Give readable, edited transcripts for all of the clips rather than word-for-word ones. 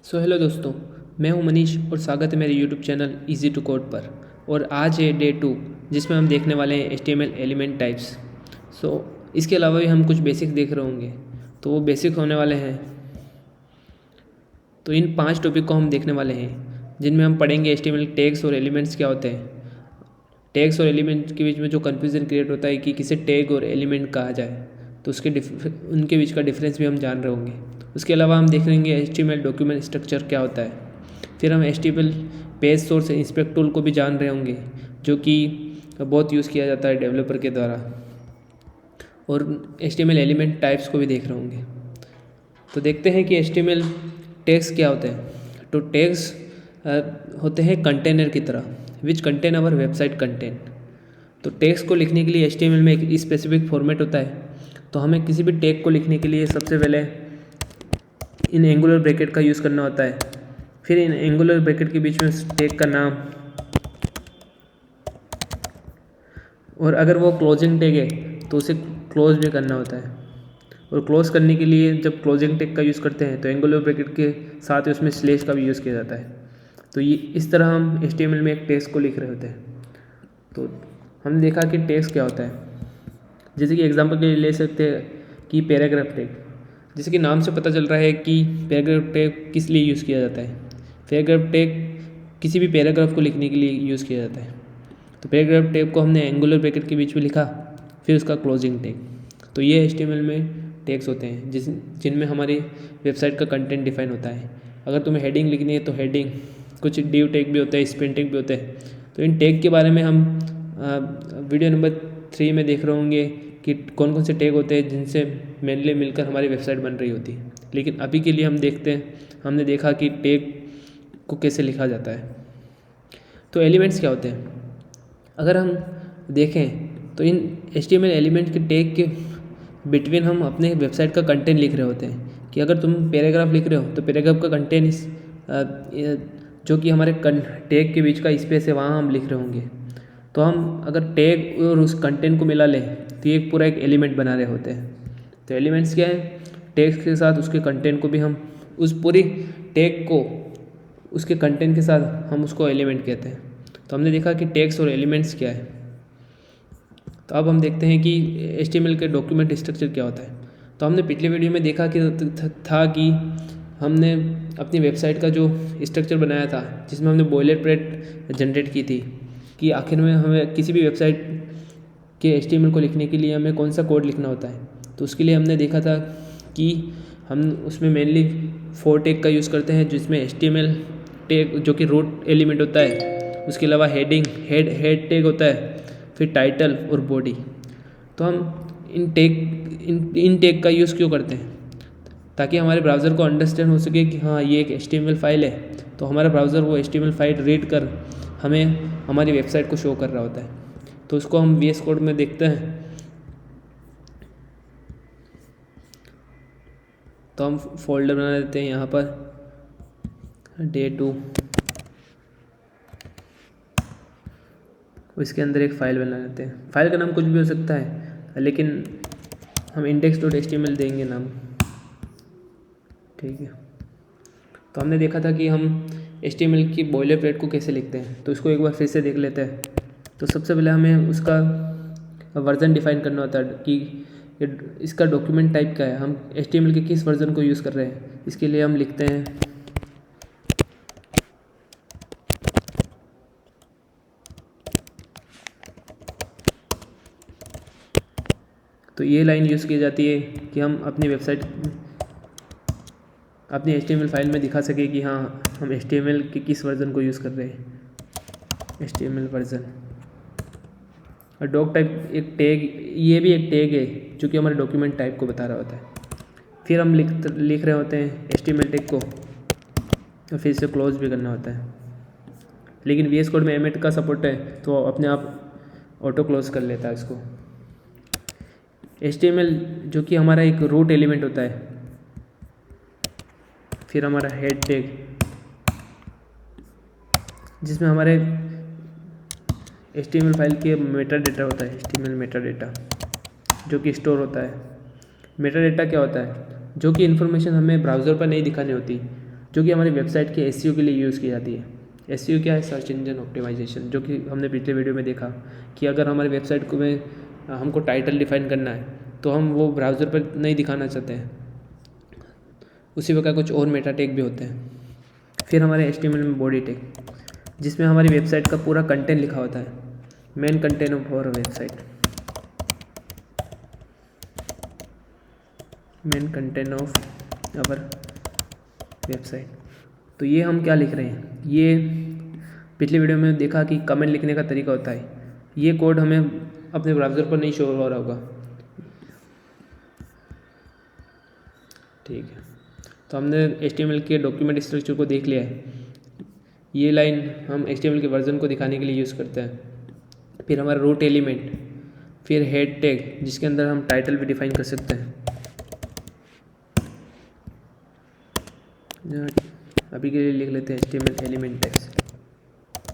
Hello दोस्तों, मैं हूं मनीष और स्वागत है मेरे YouTube channel easy to code पर। और आज है डे 2 जिसमें हम देखने वाले हैं HTML एलिमेंट टाइप्स। इसके अलावा भी हम कुछ बेसिक देख रहे होंगे, तो वो बेसिक होने वाले हैं। तो इन 5 टॉपिक को हम देखने वाले हैं जिनमें हम पढ़ेंगे HTML टैग्स और एलिमेंट्स क्या होते हैं। टैग्स और एलिमेंट के बीच में जो कन्फ्यूज़न क्रिएट होता है कि किसे टैग और एलिमेंट कहा जाए, तो उनके बीच का डिफरेंस भी हम जान रहे होंगे। उसके अलावा हम देखेंगे HTML डॉक्यूमेंट स्ट्रक्चर क्या होता है। फिर हम HTML page source inspect tool को भी जान रहे होंगे, जो कि बहुत यूज़ किया जाता है डेवलपर के द्वारा। और HTML एलिमेंट टाइप्स को भी देख रहे होंगे। तो देखते हैं कि HTML टैग्स क्या होते हैं। तो टैग्स होते हैं कंटेनर की तरह, which contain our website content. तो टैग्स को लिखने के लिए HTML में एक स्पेसिफिक फॉर्मेट होता है। तो हमें किसी भी टैग को लिखने के लिए सबसे पहले इन एंगुलर ब्रैकेट का यूज़ करना होता है। फिर इन एंगुलर ब्रैकेट के बीच में टैग का नाम, और अगर वो क्लोजिंग टैग है तो उसे क्लोज भी करना होता है। और क्लोज करने के लिए जब क्लोजिंग टैग का यूज़ करते हैं तो एंगुलर ब्रैकेट के साथ उसमें स्लैश का भी यूज़ किया जाता है। तो ये इस तरह हम HTML में एक टैग्स को लिख रहे होते हैं। तो हमने देखा कि टैग्स क्या होता है। जैसे कि एग्जांपल के लिए ले सकते हैं कि पैराग्राफ टैग। जैसे कि नाम से पता चल रहा है कि पैराग्राफ टैग किस लिए यूज़ किया जाता है। पैराग्राफ टैग किसी भी पैराग्राफ को लिखने के लिए यूज़ किया जाता है। तो पैराग्राफ टैग को हमने एंगुलर ब्रैकेट के बीच में लिखा, फिर उसका क्लोजिंग टैग। तो ये HTML में टैग्स होते हैं जिनमें हमारी वेबसाइट का कंटेंट डिफाइन होता है। अगर तुम्हें हेडिंग लिखनी है तो हेडिंग, कुछ डिव टैग भी होते हैं, स्पिन टैग भी होते हैं। तो इन टैग के बारे में हम वीडियो नंबर 3 में देख रहे होंगे कि कौन कौन से टैग होते हैं जिनसे मेनली मिलकर हमारी वेबसाइट बन रही होती है। लेकिन अभी के लिए हम देखते हैं, हमने देखा कि टैग को कैसे लिखा जाता है। तो एलिमेंट्स क्या होते हैं, अगर हम देखें तो इन HTML एलिमेंट के टैग के बिटवीन हम अपने वेबसाइट का कंटेंट लिख रहे होते हैं। कि अगर तुम पैराग्राफ लिख रहे हो तो पैराग्राफ का कंटेंट जो कि हमारे टैग के बीच का स्पेस है वहाँ हम लिख रहे होंगे। तो हम अगर टैग और उस कंटेंट को मिला लें तो ये पूरा एक एलिमेंट बना रहे होते हैं। तो एलिमेंट्स क्या है, टैग के साथ उसके कंटेंट को भी हम उस पूरी टैग को उसके कंटेंट के साथ हम उसको एलिमेंट कहते हैं। तो हमने देखा कि टैग्स और एलिमेंट्स क्या है। तो अब हम देखते हैं कि HTML के डॉक्यूमेंट स्ट्रक्चर क्या होता है। तो हमने पिछले वीडियो में देखा कि था कि हमने अपनी वेबसाइट का जो स्ट्रक्चर बनाया था, जिसमें हमने बॉयलरप्लेट जनरेट की थी कि आखिर में हमें किसी भी वेबसाइट के HTML को लिखने के लिए हमें कौन सा कोड लिखना होता है। तो उसके लिए हमने देखा था कि हम उसमें मेनली 4 टैग का यूज़ करते हैं, जिसमें HTML टैग जो कि रूट एलिमेंट होता है, उसके अलावा हेड टैग होता है, फिर टाइटल और बॉडी। तो हम इन टैग का यूज़ क्यों करते हैं, ताकि हमारे ब्राउज़र को अंडरस्टैंड हो सके कि हाँ ये एक HTML फाइल है। तो हमारा ब्राउज़र वो HTML फाइल रीड कर हमें हमारी वेबसाइट को शो कर रहा होता है। तो उसको हम VS कोड में देखते हैं। तो हम फोल्डर बना देते हैं यहाँ पर डे 2, इसके अंदर एक फ़ाइल बना लेते हैं। फाइल का नाम कुछ भी हो सकता है, लेकिन हम index.html देंगे नाम, ठीक है। तो हमने देखा था कि हम HTML की बॉयलरप्लेट को कैसे लिखते हैं, तो इसको एक बार फिर से देख लेते हैं। तो सबसे पहले हमें उसका वर्जन डिफाइन करना होता है कि इसका डॉक्यूमेंट टाइप क्या है, हम HTML के किस वर्जन को यूज़ कर रहे हैं। इसके लिए हम लिखते हैं तो ये लाइन यूज़ की जाती है कि हम अपनी वेबसाइट अपनी HTML फाइल में दिखा सके कि हाँ हम HTML के किस वर्जन को यूज़ कर रहे हैं, HTML वर्जन। और डॉक टाइप एक टैग, ये भी एक टैग है जो कि हमारे डॉक्यूमेंट टाइप को बता रहा होता है। फिर हम लिख रहे होते हैं HTML टैग को, और फिर इसे क्लोज भी करना होता है। लेकिन VS कोड में एमिट का सपोर्ट है तो अपने आप ऑटो क्लोज कर लेता है इसको। HTML जो कि हमारा एक रूट एलिमेंट होता है। फिर हमारा हेड टैग, जिसमें हमारे HTML फाइल के मेटा डेटा होता है, HTML मेटा डेटा जो कि स्टोर होता है। मेटा डेटा क्या होता है, जो कि इन्फॉर्मेशन हमें ब्राउज़र पर नहीं दिखानी होती, जो कि हमारी वेबसाइट के एसईओ के लिए यूज़ की जाती है। एसईओ क्या है? सर्च इंजन ऑप्टिमाइजेशन, जो कि हमने पिछले वीडियो में देखा कि अगर हमारी वेबसाइट को में हमको टाइटल डिफाइन करना है तो हम वो ब्राउज़र पर नहीं दिखाना चाहते हैं, उसी प्रकार कुछ और मेटा टैग भी होते हैं। फिर हमारे HTML में बॉडी टैग, जिसमें हमारी वेबसाइट का पूरा कंटेंट लिखा होता है, main content of our website, main content of our website. तो ये हम क्या लिख रहे हैं, ये पिछले वीडियो में देखा कि कमेंट लिखने का तरीका होता है। ये कोड हमें अपने ब्राउज़र पर नहीं शो हो रहा होगा, ठीक है। तो हमने HTML के डॉक्यूमेंट स्ट्रक्चर को देख लिया है। ये लाइन हम HTML के वर्जन को दिखाने के लिए यूज़ करते हैं। फिर हमारा रूट एलिमेंट, फिर हेड टैग जिसके अंदर हम टाइटल भी डिफाइन कर सकते हैं। अभी के लिए लिख लेते हैं HTML एलिमेंट टैग्स,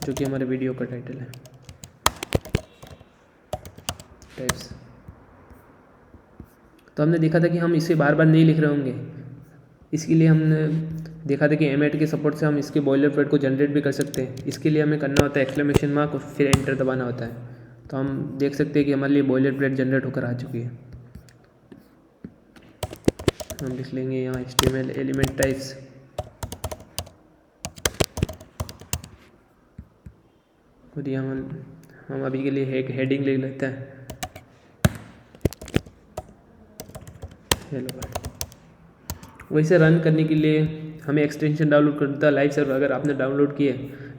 जो कि हमारे वीडियो का टाइटल है, टैग्स। तो हमने देखा था कि हम इसे बार बार नहीं लिख रहे होंगे, इसके लिए हमने देखा था कि M8 के सपोर्ट से हम इसके बॉयलर प्लेट को जनरेट भी कर सकते हैं। इसके लिए हमें करना होता है एक्सक्लेमेशन मार्क और फिर एंटर दबाना होता है। तो हम देख सकते हैं कि हमारे लिए बॉयलर प्लेट जनरेट होकर आ चुकी है। हम लिख लेंगे यहाँ HTML एलिमेंट टाइप्स, और यहाँ हम अभी के लिए एक हेडिंग लिख लेते हैं, हेलो वर्ल्ड। वैसे रन करने के लिए हमें एक्सटेंशन डाउनलोड करता है लाइव सर्वर। अगर आपने डाउनलोड किए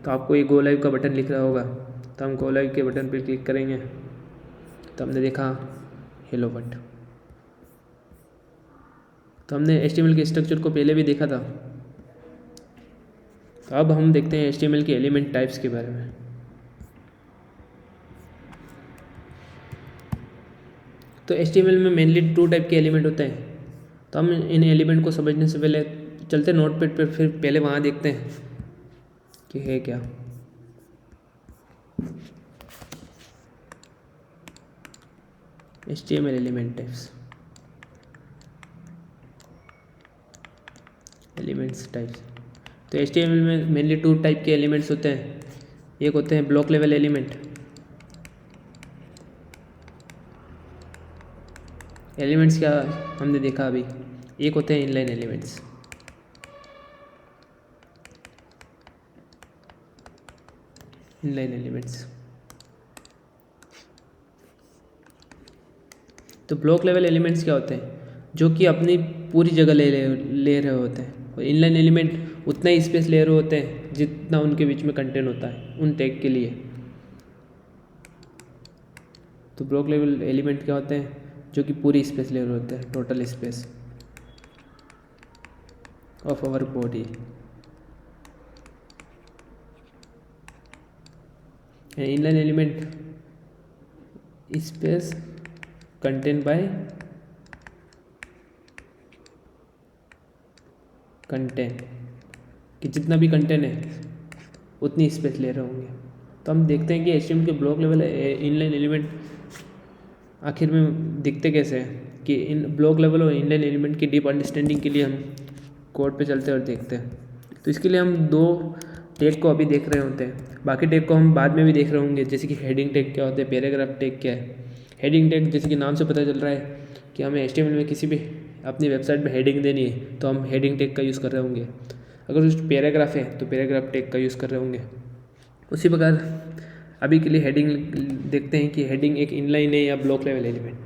तो आपको ये गो लाइव का बटन लिख रहा होगा, तो हम गो लाइव के बटन पर क्लिक करेंगे। तो हमने देखा हेलो वर्ल्ड। तो हमने HTML के स्ट्रक्चर को पहले भी देखा था। तो अब हम देखते हैं HTML के एलिमेंट टाइप्स के बारे में। तो HTML में मेनली 2 टाइप के एलिमेंट होते हैं। तो हम इन एलिमेंट को समझने से पहले चलते नोटपैड पर, फिर पहले वहाँ देखते हैं कि है क्या। HTML element types, elements types. तो HTML में मेनली 2 टाइप के एलिमेंट्स होते हैं। एक होते हैं ब्लॉक लेवल एलिमेंट, एलिमेंट्स क्या हमने देखा अभी। एक होते हैं इनलाइन एलिमेंट्स, इनलाइन एलिमेंट्स। तो ब्लॉक लेवल एलिमेंट्स क्या होते हैं, जो कि अपनी पूरी जगह ले रहे होते हैं, और इनलाइन एलिमेंट उतना ही स्पेस ले रहे होते हैं जितना उनके बीच में कंटेंट होता है उन टैग के लिए। तो ब्लॉक लेवल एलिमेंट क्या होते हैं, जो कि पूरी स्पेस ले रहे होते हैं, total space of our body. Inline element space content by content, कि जितना भी कंटेंट है उतनी स्पेस ले रहे होंगे। तो हम देखते हैं कि HTML के ब्लॉक लेवल इनलाइन एलिमेंट आखिर में दिखते कैसे हैं, कि इन ब्लॉक लेवल और इनलाइन एलिमेंट की डीप अंडरस्टैंडिंग के लिए हम कोड पे चलते हैं और देखते हैं। तो इसके लिए हम 2 टैग को अभी देख रहे होते हैं, बाकी टैग को हम बाद में भी देख रहे होंगे, जैसे कि हेडिंग टैग क्या होते हैं, पैराग्राफ टैग क्या है। हेडिंग टैग जैसे कि नाम से पता चल रहा है कि हमें HTML में किसी भी अपनी वेबसाइट में हेडिंग देनी है तो हम हेडिंग टैग का यूज़ कर रहे होंगे। अगर उस पैराग्राफ है तो पैराग्राफ टैग का यूज़ कर रहे होंगे। उसी प्रकार अभी के लिए हेडिंग देखते हैं कि हेडिंग एक इनलाइन है या ब्लॉक लेवल एलिमेंट।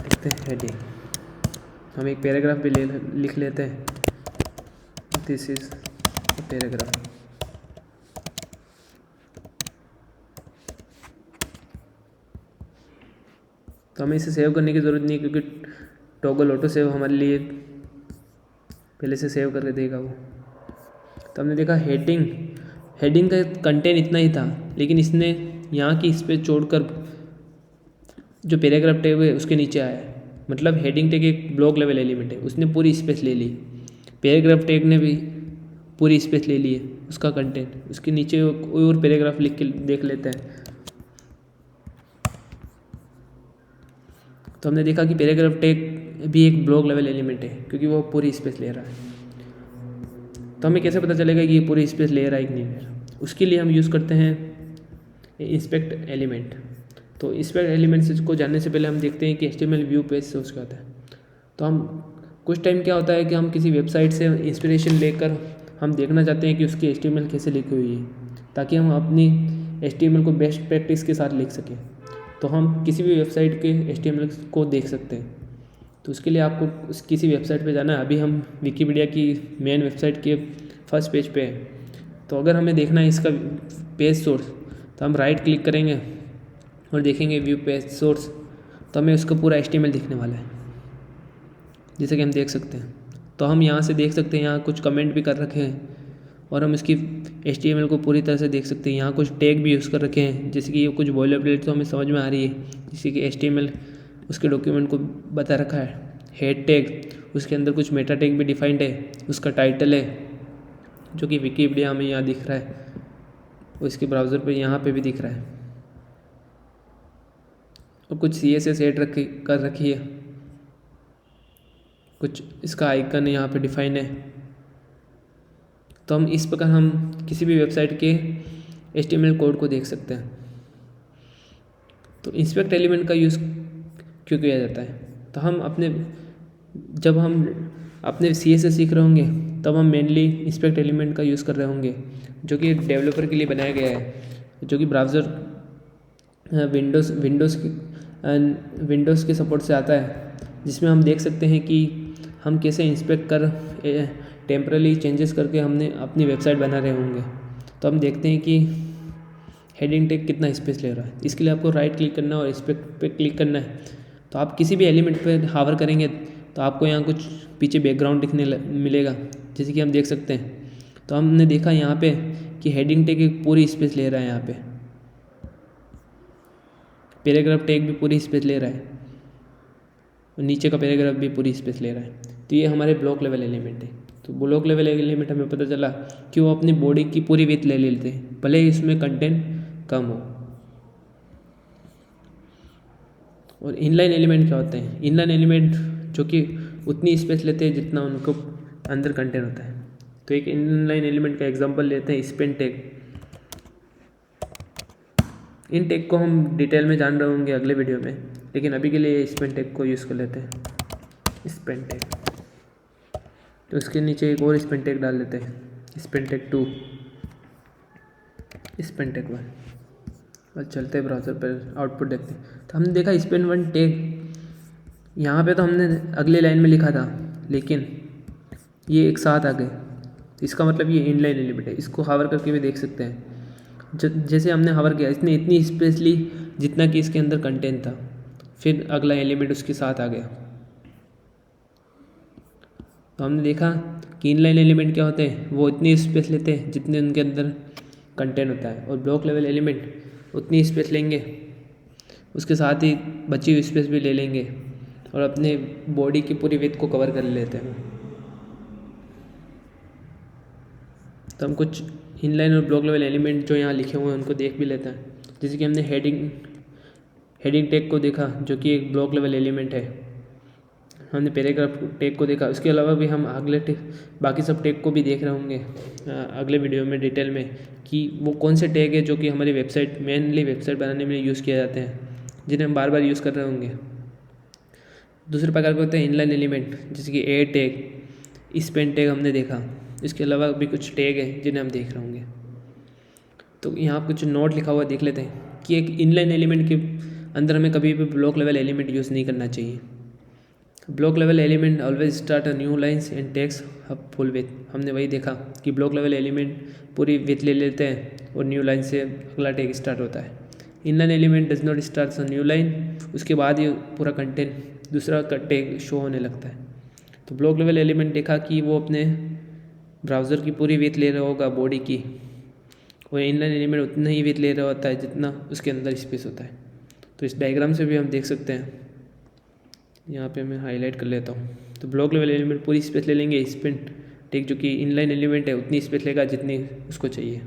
देखते हैं हेडिंग, हम एक पैराग्राफ भी लिख लेते हैं, दिस इज पैराग्राफ। तो हमें इसे सेव करने की ज़रूरत नहीं है, क्योंकि टॉगल ऑटो सेव हमारे लिए पहले से सेव करके देगा वो। तो हमने देखा हेडिंग का कंटेंट इतना ही था, लेकिन इसने यहाँ की स्पेस छोड़कर जो पैराग्राफ टैग है उसके नीचे आया है। मतलब हेडिंग टैग एक ब्लॉक लेवल एलिमेंट है, उसने पूरी स्पेस ले ली। पैराग्राफ टैग ने भी पूरी स्पेस ले ली है उसका कंटेंट। उसके नीचे कोई और पैराग्राफ लिख के देख लेते हैं। तो हमने देखा कि पैराग्राफ टैग भी एक ब्लॉक लेवल एलिमेंट है, क्योंकि वो पूरी स्पेस ले रहा है। तो हमें कैसे पता चलेगा कि ये पूरी स्पेस ले रहा है कि नहीं? उसके लिए हम यूज़ करते हैं इंस्पेक्ट एलिमेंट। तो इंस्पेक्ट एलिमेंट्स को जानने से पहले हम देखते हैं कि HTML व्यू पेज सोर्स क्या होता है। तो हम कुछ टाइम क्या होता है कि हम किसी वेबसाइट से इंस्पिरेशन लेकर हम देखना चाहते हैं कि उसकी HTML कैसे लिखी हुई है, ताकि हम अपनी HTML को बेस्ट प्रैक्टिस के साथ लिख सकें। तो हम किसी भी वेबसाइट के HTML को देख सकते हैं। तो उसके लिए आपको किसी वेबसाइट पे जाना है। अभी हम विकिपीडिया की मेन वेबसाइट के फर्स्ट पेज पे हैं। तो अगर हमें देखना है इसका पेज सोर्स, तो हम राइट क्लिक करेंगे और देखेंगे व्यू पेज सोर्स, तो हमें उसका पूरा HTML दिखने वाला है, जैसे कि हम देख सकते हैं। तो हम यहाँ से देख सकते हैं, यहाँ कुछ कमेंट भी कर रखे हैं और हम इसकी HTML को पूरी तरह से देख सकते हैं। यहाँ कुछ टैग भी यूज़ कर रखे हैं, जैसे कि ये कुछ बॉयलरप्लेट तो हमें समझ में आ रही है, जैसे कि HTML उसके डॉक्यूमेंट को बता रखा है। हेड टैग, उसके अंदर कुछ मेटा टैग भी डिफाइंड है। उसका टाइटल है जो कि विकिपीडिया में यहाँ दिख रहा है, और इसके ब्राउज़र पे यहाँ पे भी दिख रहा है। और कुछ CSS ऐड कर रखी है, कुछ इसका आइकन यहाँ पे डिफाइन है। तो हम इस प्रकार हम किसी भी वेबसाइट के HTML कोड को देख सकते हैं। तो इंस्पेक्ट एलिमेंट का यूज़ क्यों किया जाता है? तो जब हम अपने CSS सीख रहे होंगे, तब हम मेनली इंस्पेक्ट एलिमेंट का यूज़ कर रहे होंगे, जो कि डेवलपर के लिए बनाया गया है, जो कि ब्राउज़र विंडोज़ के सपोर्ट से आता है, जिसमें हम देख सकते हैं कि हम कैसे इंस्पेक्ट कर टेम्पररी चेंजेस करके हमने अपनी वेबसाइट बना रहे होंगे। तो हम देखते हैं कि हेडिंग टैग कितना स्पेस ले रहा है। इसके लिए आपको राइट क्लिक करना है और इंस्पेक्ट पे क्लिक करना है। तो आप किसी भी एलिमेंट पे हावर करेंगे तो आपको यहाँ कुछ पीछे बैकग्राउंड दिखने मिलेगा, जैसे कि हम देख सकते हैं। तो हमने देखा यहाँ पे कि हेडिंग टैग एक पूरी स्पेस ले रहा है। यहाँ पे पैराग्राफ टैग भी पूरी स्पेस ले रहा है, और नीचे का पैराग्राफ भी पूरी स्पेस ले रहा है। तो ये हमारे ब्लॉक लेवल एलिमेंट है। तो ब्लॉक लेवल एलिमेंट हमें पता चला कि वो अपनी बॉडी की पूरी विड्थ ले लेते हैं, भले ही इसमें कंटेंट कम हो। और इनलाइन एलिमेंट क्या होते हैं? इनलाइन एलिमेंट जो कि उतनी स्पेस लेते हैं जितना उनको अंदर कंटेंट होता है। तो एक इनलाइन एलिमेंट का एग्जांपल लेते हैं स्पेन टैग। इन टैग को हम डिटेल में जान रहे होंगे अगले वीडियो में, लेकिन अभी के लिए स्पेन टैग को यूज़ कर लेते हैं। स्पेन टैग, तो उसके नीचे एक और स्पेन टैग डाल देते हैं, स्पेन टैग 2, स्पेन टैग 1। बस चलते हैं ब्राउज़र पर, आउटपुट देखते हैं। तो हमने देखा स्पेन 1 टैग, यहाँ पे तो हमने अगले लाइन में लिखा था, लेकिन ये एक साथ आ गए। इसका मतलब ये इनलाइन एलिमेंट है। इसको हावर करके भी देख सकते हैं। जैसे हमने हावर किया, इसने इतनी स्पेस ली जितना कि इसके अंदर कंटेंट था, फिर अगला एलिमेंट उसके साथ आ गया। तो हमने देखा कि इनलाइन एलिमेंट क्या होते हैं, वो इतनी स्पेस लेते हैं जितने उनके अंदर कंटेंट होता है, और ब्लॉक लेवल एलिमेंट उतनी स्पेस लेंगे, उसके साथ ही बची हुई स्पेस भी ले लेंगे और अपने बॉडी की पूरी विड्थ को कवर कर लेते हैं। तो हम कुछ इनलाइन और ब्लॉक लेवल एलिमेंट जो यहाँ लिखे हुए हैं उनको देख भी लेते हैं। जैसे कि हमने हेडिंग टैग को देखा, जो कि एक ब्लॉक लेवल एलिमेंट है। हमने पैराग्राफ टैग को देखा। उसके अलावा भी हम बाकी सब टैग को भी देख रहे होंगे अगले वीडियो में डिटेल में, कि वो कौन से टैग है जो कि हमारी वेबसाइट मेनली वेबसाइट बनाने में यूज़ किए जाते हैं, जिन्हें हम बार बार यूज़ कर रहे होंगे। दूसरे प्रकार के होते हैं इनलाइन एलिमेंट, जैसे कि ए टैग, स्पेन टैग हमने देखा। इसके अलावा भी कुछ टैग है जिन्हें हम देख रहे होंगे। तो यहाँ कुछ नोट लिखा हुआ देख लेते हैं कि एक इनलाइन एलिमेंट के अंदर हमें कभी भी ब्लॉक लेवल एलिमेंट यूज़ नहीं करना चाहिए। Block level element always start a new lines and takes a full width. हमने वही देखा कि ब्लॉक लेवल एलिमेंट पूरी विथ ले लेते हैं और न्यू लाइन से अगला टैग स्टार्ट होता है। Inline element does not start a new line, उसके बाद ही पूरा कंटेंट दूसरा टैग शो होने लगता है। तो ब्लॉक लेवल एलिमेंट देखा कि वो अपने ब्राउज़र की पूरी विड्थ ले रहा होगा बॉडी की, और इनलाइन एलिमेंट उतना ही विड्थ ले रहा होता है जितना उसके अंदर स्पेस होता है। तो इस डायग्राम से भी हम देख सकते हैं, यहाँ पे मैं हाईलाइट कर लेता हूँ। तो ब्लॉक लेवल एलिमेंट पूरी स्पेस ले लेंगे, स्पेन टैग जो कि इनलाइन एलिमेंट है उतनी स्पेस लेगा जितनी उसको चाहिए।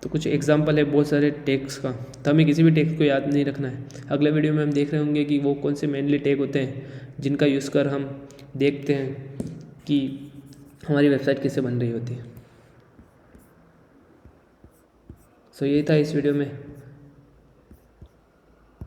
तो कुछ एग्जांपल है बहुत सारे टैग्स का, तो हमें किसी भी टैग को याद नहीं रखना है। अगले वीडियो में हम देख रहे होंगे कि वो कौन से मेनली टैग होते हैं जिनका यूज़ कर हम देखते हैं कि हमारी वेबसाइट किससे बन रही होती है। सो यही था इस वीडियो में।